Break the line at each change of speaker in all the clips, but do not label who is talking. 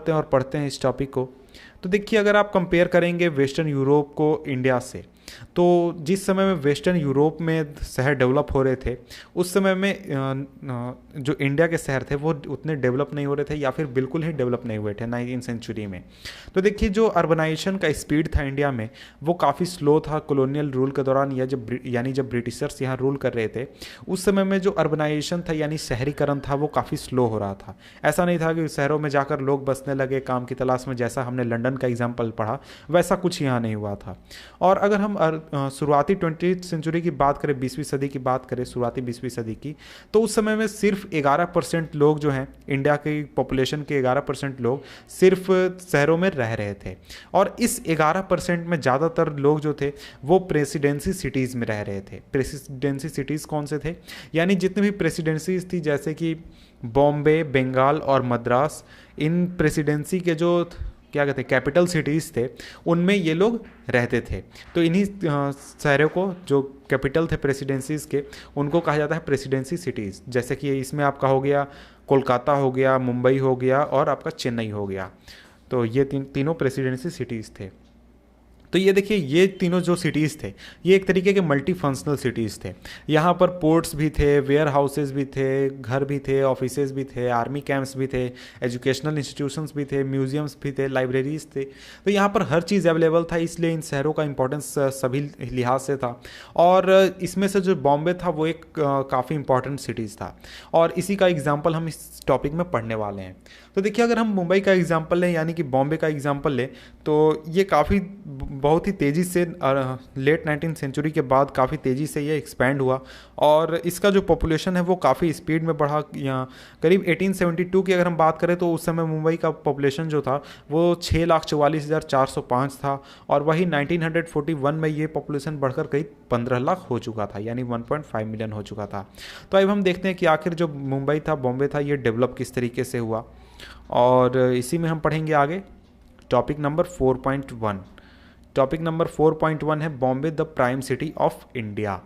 और पढ़ते हैं इस टॉपिक को। तो देखिए, अगर आप कंपेयर करेंगे वेस्टर्न यूरोप को इंडिया से, तो जिस समय में वेस्टर्न यूरोप में शहर डेवलप हो रहे थे, उस समय में जो इंडिया के शहर थे वो उतने डेवलप नहीं हो रहे थे, या फिर बिल्कुल ही डेवलप नहीं हुए थे 19वीं सेंचुरी में। तो देखिए, जो अर्बनाइजेशन का स्पीड था इंडिया में वो काफ़ी स्लो था कॉलोनियल रूल के दौरान, या जब ब्रिटिशर्स यहाँ रूल कर रहे थे, उस समय में जो अर्बनाइजेशन था यानी शहरीकरण था वो काफ़ी स्लो हो रहा था। ऐसा नहीं था कि शहरों में जाकर लोग बसने लगे काम की तलाश में, जैसा हमने लंदन का एग्जाम्पल पढ़ा, वैसा कुछ यहाँ नहीं हुआ था। और अगर हम शुरुआती 20वीं सेंचुरी की बात करें, 20वीं सदी की बात करें, शुरुआती 20वीं सदी की, तो उस समय में सिर्फ 11% लोग जो हैं, इंडिया की पॉपुलेशन के 11% लोग सिर्फ शहरों में रह रहे थे। और इस 11% में ज़्यादातर लोग जो थे वो प्रेसिडेंसी सिटीज़ में रह रहे थे। प्रेसिडेंसी सिटीज़ कौन से थे? यानी जितनी भी प्रेसिडेंसीज थी, जैसे कि बॉम्बे, बंगाल और मद्रास, इन प्रेसिडेंसी के जो क्या कहते हैं कैपिटल सिटीज़ थे, उनमें ये लोग रहते थे। तो इन्हीं शहरों को, जो कैपिटल थे प्रेसिडेंसीज़ के, उनको कहा जाता है प्रेसिडेंसी सिटीज़। जैसे कि इसमें आपका हो गया कोलकाता, हो गया मुंबई, हो गया और आपका चेन्नई हो गया। तो ये तीनों प्रेसिडेंसी सिटीज़ थे। तो ये देखिए, ये तीनों जो सिटीज़ थे ये एक तरीके के मल्टी फंक्शनल सिटीज़ थे। यहाँ पर पोर्ट्स भी थे, वेयर हाउसेज भी थे, घर भी थे, ऑफिसेज भी थे, आर्मी कैंप्स भी थे, एजुकेशनल इंस्टीट्यूशंस भी थे, म्यूजियम्स भी थे, लाइब्रेरीज थे। तो यहाँ पर हर चीज़ अवेलेबल था, इसलिए इन शहरों का इंपॉर्टेंस सभी लिहाज से था। और इसमें से जो बॉम्बे था वो एक काफ़ी इंपॉर्टेंट सिटीज़ था, और इसी का एग्जाम्पल हम इस टॉपिक में पढ़ने वाले हैं। तो देखिए, अगर हम मुंबई का एग्जाम्पल लें, यानी कि बॉम्बे का एग्जाम्पल लें, तो ये काफ़ी बहुत ही तेज़ी से लेट 19वीं सेंचुरी के बाद काफ़ी तेज़ी से ये एक्सपैंड हुआ, और इसका जो पॉपुलेशन है वो काफ़ी स्पीड में बढ़ा। यहाँ करीब 1872 की अगर हम बात करें तो उस समय मुंबई का पॉपुलेशन जो था वो 6,44,405 था, और वही 1941 में ये पॉपुलेशन बढ़कर करीब 15 लाख हो चुका था, यानी 1.5 मिलियन हो चुका था। तो अब हम देखते हैं कि आखिर जो मुंबई था, बॉम्बे था, ये डेवलप किस तरीके से हुआ, और इसी में हम पढ़ेंगे आगे। Topic number 4.1। टॉपिक नंबर 4.1 है Bombay the prime city of India.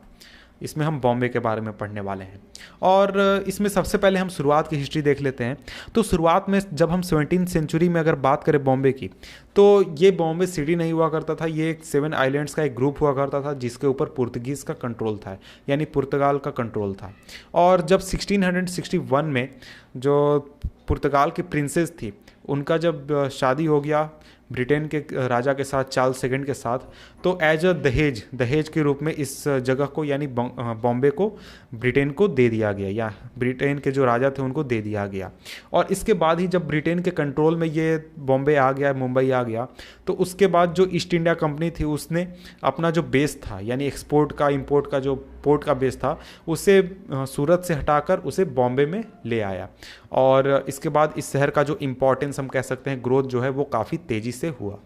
इसमें हम बॉम्बे के बारे में पढ़ने वाले हैं, और इसमें सबसे पहले हम शुरुआत की हिस्ट्री देख लेते हैं। तो शुरुआत में जब हम 17वीं सेंचुरी में अगर बात करें बॉम्बे की, तो ये बॉम्बे सिटी नहीं हुआ करता था, ये एक 7 आइलैंड्स का एक ग्रुप हुआ करता था, जिसके ऊपर पुर्तगीज़ का कंट्रोल था, यानी पुर्तगाल का कंट्रोल था। और जब 1661 में जो पुर्तगाल की प्रिंसेस थी, उनका जब शादी हो गया ब्रिटेन के राजा के साथ, चार्ल्स सेकंड के साथ, तो एज अ दहेज के रूप में इस जगह को, यानी बॉम्बे को, ब्रिटेन को दे दिया गया, या ब्रिटेन के जो राजा थे उनको दे दिया गया। और इसके बाद ही जब ब्रिटेन के कंट्रोल में ये बॉम्बे आ गया, मुंबई आ गया, तो उसके बाद जो ईस्ट इंडिया कंपनी थी उसने अपना जो बेस था, यानी एक्सपोर्ट का, इंपोर्ट का, जो पोर्ट का बेस था, उसे सूरत से हटाकर उसे बॉम्बे में ले आया। और इसके बाद इस शहर का जो इम्पोर्टेंस, हम कह सकते हैं ग्रोथ जो है, वो काफ़ी तेज़ी से हुआ।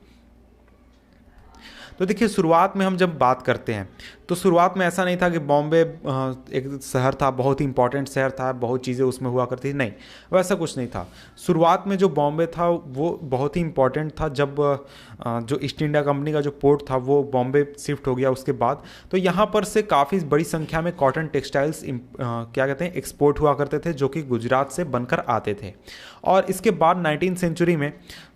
तो देखिए, शुरुआत में हम जब बात करते हैं तो शुरुआत में ऐसा नहीं था कि बॉम्बे एक शहर था, बहुत ही इंपॉर्टेंट शहर था, बहुत चीज़ें उसमें हुआ करती थी, नहीं, वैसा कुछ नहीं था। शुरुआत में जो बॉम्बे था वो बहुत ही इंपॉर्टेंट था। जब जो ईस्ट इंडिया कंपनी का जो पोर्ट था वो बॉम्बे शिफ्ट हो गया उसके बाद, तो यहाँ पर से काफ़ी बड़ी संख्या में कॉटन टेक्सटाइल्स क्या कहते हैं एक्सपोर्ट हुआ करते थे, जो कि गुजरात से बनकर आते थे। और इसके बाद 19वीं सेंचुरी में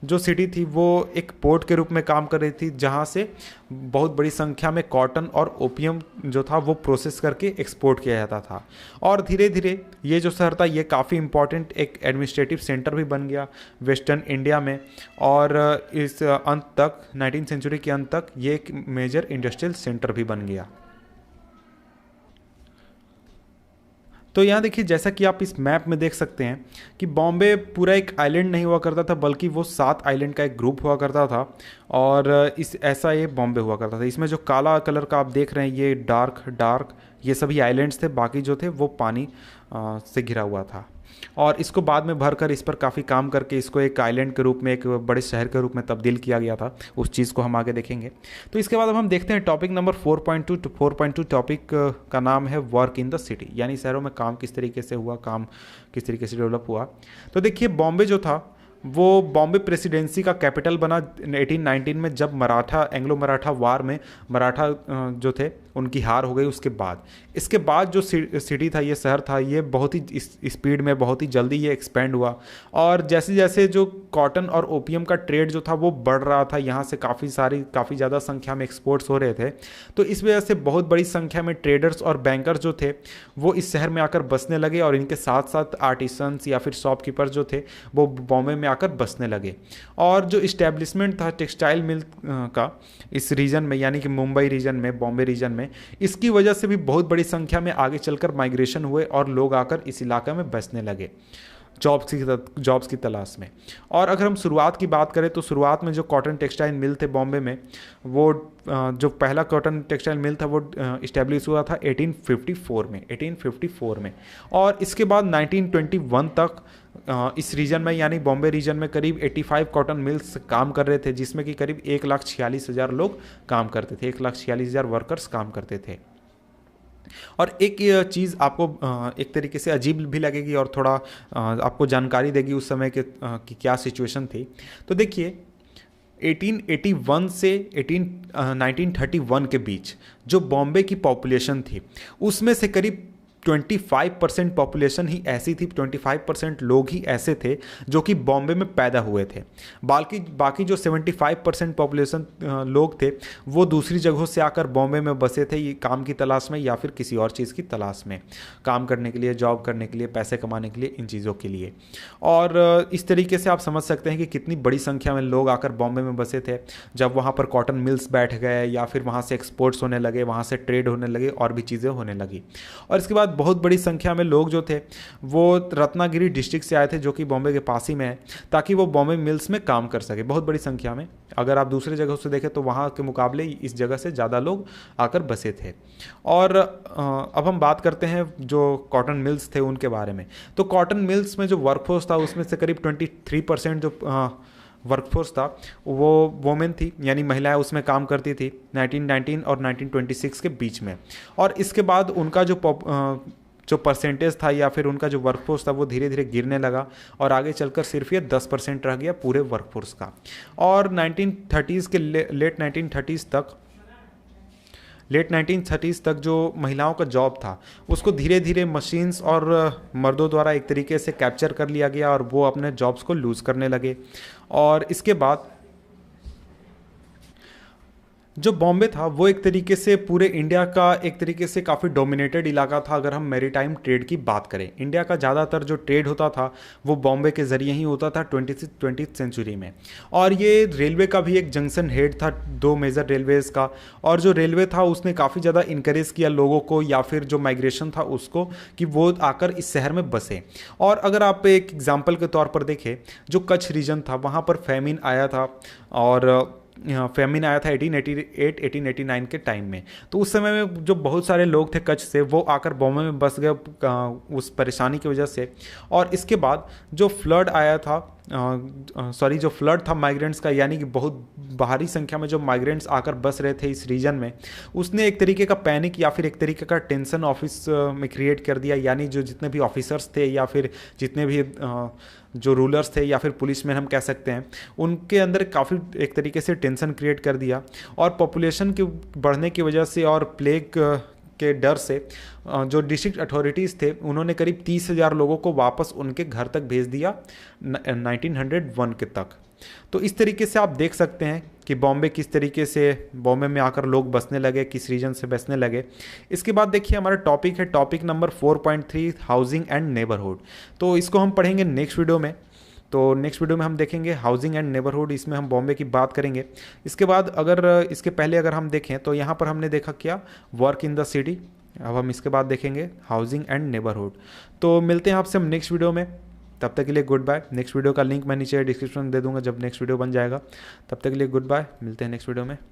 जो सिटी थी वो एक पोर्ट के रूप में काम कर रही थी, जहाँ से बहुत बड़ी संख्या में कॉटन और ओपियम जो था वो प्रोसेस करके एक्सपोर्ट किया जाता था। और धीरे धीरे ये जो शहर था ये काफ़ी इंपॉर्टेंट एक एडमिनिस्ट्रेटिव सेंटर भी बन गया वेस्टर्न इंडिया में, और इस अंत तक 19वीं सेंचुरी के अंत तक ये एक मेजर इंडस्ट्रियल सेंटर भी बन गया। तो यहाँ देखिए, जैसा कि आप इस मैप में देख सकते हैं कि बॉम्बे पूरा एक आइलैंड नहीं हुआ करता था, बल्कि वो 7 आइलैंड का एक ग्रुप हुआ करता था, और ऐसा ये बॉम्बे हुआ करता था। इसमें जो काला कलर का आप देख रहे हैं ये डार्क ये सभी आइलैंड्स थे, बाकी जो थे वो पानी से घिरा हुआ था। और इसको बाद में भरकर इस पर काफ़ी काम करके इसको एक आइलैंड के रूप में, एक बड़े शहर के रूप में तब्दील किया गया था। उस चीज़ को हम आगे देखेंगे। तो इसके बाद अब हम देखते हैं टॉपिक नंबर 4.2। 4.2 टॉपिक का नाम है वर्क इन द सिटी, यानी शहरों में काम किस तरीके से हुआ, काम किस तरीके से डेवलप हुआ। तो देखिए, बॉम्बे जो था वो बॉम्बे प्रेसिडेंसी का कैपिटल बना 1819 में, जब मराठा, एंग्लो मराठा वार में मराठा जो थे उनकी हार हो गई उसके बाद। इसके बाद जो सिटी था, ये शहर था, ये बहुत ही स्पीड में, बहुत ही जल्दी ये एक्सपेंड हुआ। और जैसे जैसे जो कॉटन और ओपियम का ट्रेड जो था वो बढ़ रहा था, यहाँ से काफ़ी ज़्यादा संख्या में एक्सपोर्ट्स हो रहे थे। तो इस वजह से बहुत बड़ी संख्या में ट्रेडर्स और बैंकर्स जो थे वो इस शहर में आकर बसने लगे, और इनके साथ साथ आर्टिसंस या फिर शॉपकीपर जो थे वो बॉम्बे में आकर बसने लगे। और जो इस्टेब्लिशमेंट था टेक्सटाइल मिल का इस रीजन में, यानी कि मुंबई रीजन में, बॉम्बे रीजन में, इसकी वजह से भी बहुत बड़ी संख्या में आगे चलकर माइग्रेशन हुए और लोग आकर इस इलाके में बसने लगे जॉब्स की तलाश में। और अगर हम शुरुआत की बात करें तो शुरुआत में जो कॉटन टेक्सटाइल मिल थे बॉम्बे में, वो जो पहला कॉटन टेक्सटाइल मिल था वो इस्टेब्लिश हुआ था 1854 में। और इसके बाद 1921 तक इस रीजन में, यानी बॉम्बे रीजन में, करीब 85 कॉटन मिल्स काम कर रहे थे, जिसमें कि करीब 1,46,000 लोग काम करते थे, 1,46,000 वर्कर्स काम करते थे। और एक चीज़ आपको एक तरीके से अजीब भी लगेगी और थोड़ा आपको जानकारी देगी उस समय के की क्या सिचुएशन थी। तो देखिए 1881 से 1931 के बीच जो बॉम्बे की पॉपुलेशन थी, उसमें से करीब 25% पॉपुलेशन ही ऐसी थी, 25% लोग ही ऐसे थे जो कि बॉम्बे में पैदा हुए थे। बाकी जो 75% पॉपुलेशन लोग थे वो दूसरी जगहों से आकर बॉम्बे में बसे थे, ये काम की तलाश में या फिर किसी और चीज़ की तलाश में, काम करने के लिए, जॉब करने के लिए, पैसे कमाने के लिए, इन चीज़ों के लिए। और इस तरीके से आप समझ सकते हैं कि कितनी बड़ी संख्या में लोग आकर बॉम्बे में बसे थे। जब वहाँ पर कॉटन मिल्स बैठ गए या फिर वहाँ से एक्सपोर्ट्स होने लगे, वहाँ से ट्रेड होने लगे और भी चीज़ें होने लगी। और इसके बाद बहुत बड़ी संख्या में लोग जो थे वो रत्नागिरी डिस्ट्रिक्ट से आए थे, जो कि बॉम्बे के पास ही में है, ताकि वो बॉम्बे मिल्स में काम कर सके। बहुत बड़ी संख्या में, अगर आप दूसरी जगहों से देखें तो वहाँ के मुकाबले इस जगह से ज़्यादा लोग आकर बसे थे। और अब हम बात करते हैं जो कॉटन मिल्स थे उनके बारे में। तो कॉटन मिल्स में जो वर्कफोर्स था उसमें से करीब 23% जो वर्कफोर्स था वो वोमेन थी, यानी महिलाएं उसमें काम करती थी 1919 और 1926 के बीच में। और इसके बाद उनका जो परसेंटेज था या फिर उनका जो वर्कफोर्स था वो धीरे धीरे गिरने लगा और आगे चलकर सिर्फ ये 10% रह गया पूरे वर्कफोर्स का। और 1930s के लेट 1930s तक जो महिलाओं का जॉब था उसको धीरे धीरे मशीन्स और मर्दों द्वारा एक तरीके से कैप्चर कर लिया गया और वो अपने जॉब्स को लूज़ करने लगे। और इसके बाद जो बॉम्बे था वो एक तरीके से पूरे इंडिया का एक तरीके से काफ़ी डोमिनेटेड इलाका था। अगर हम मैरीटाइम ट्रेड की बात करें, इंडिया का ज़्यादातर जो ट्रेड होता था वो बॉम्बे के ज़रिए ही होता था 20th सेंचुरी में। और ये रेलवे का भी एक जंक्शन हेड था 2 मेजर रेलवेज़ का। और जो रेलवे था उसने काफ़ी ज़्यादा इनकरेज किया लोगों को या फिर जो माइग्रेशन था उसको, कि वो आकर इस शहर में बसे। और अगर आप एक एग्जाम्पल के तौर पर देखें, जो कच्छ रीजन था वहाँ पर फेमिन आया था, और फेमिन आया था 1888-1889 के टाइम में। तो उस समय में जो बहुत सारे लोग थे कच्छ से, वो आकर बॉम्बे में बस गए उस परेशानी की वजह से। और इसके बाद जो फ्लड आया था, जो फ्लड था माइग्रेंट्स का, यानी कि बहुत भारी संख्या में जो माइग्रेंट्स आकर बस रहे थे इस रीजन में, उसने एक तरीके का पैनिक या फिर एक तरीके का टेंशन ऑफिस में क्रिएट कर दिया। यानी जो जितने भी ऑफिसर्स थे या फिर जितने भी जो रूलर्स थे या फिर पुलिसमैन हम कह सकते हैं, उनके अंदर काफ़ी एक तरीके से टेंशन क्रिएट कर दिया। और पॉपुलेशन के बढ़ने की वजह से और प्लेग के डर से जो डिस्ट्रिक्ट अथॉरिटीज़ थे उन्होंने करीब 30,000 लोगों को वापस उनके घर तक भेज दिया 1901 के तक। तो इस तरीके से आप देख सकते हैं कि बॉम्बे किस तरीके से बॉम्बे में आकर लोग बसने लगे, किस रीजन से बसने लगे। इसके बाद देखिए हमारा टॉपिक है topic number 4.3 housing and neighbourhood. तो इसको हम पढ़ेंगे नेक्स्ट वीडियो में। तो नेक्स्ट वीडियो में हम देखेंगे हाउसिंग एंड नेबरहुड, इसमें हम बॉम्बे की बात करेंगे। इसके बाद इसके पहले अगर हम देखें तो यहाँ पर हमने देखा क्या, वर्क इन द सिटी। अब हम इसके बाद देखेंगे हाउसिंग एंड नेबरहुड। तो मिलते हैं आपसे हम नेक्स्ट वीडियो में, तब तक के लिए गुड बाय। नेक्स्ट वीडियो का लिंक मैं नीचे डिस्क्रिप्शन में दे दूंगा जब नेक्स्ट वीडियो बन जाएगा। तब तक के लिए गुड बाय, मिलते हैं नेक्स्ट वीडियो में।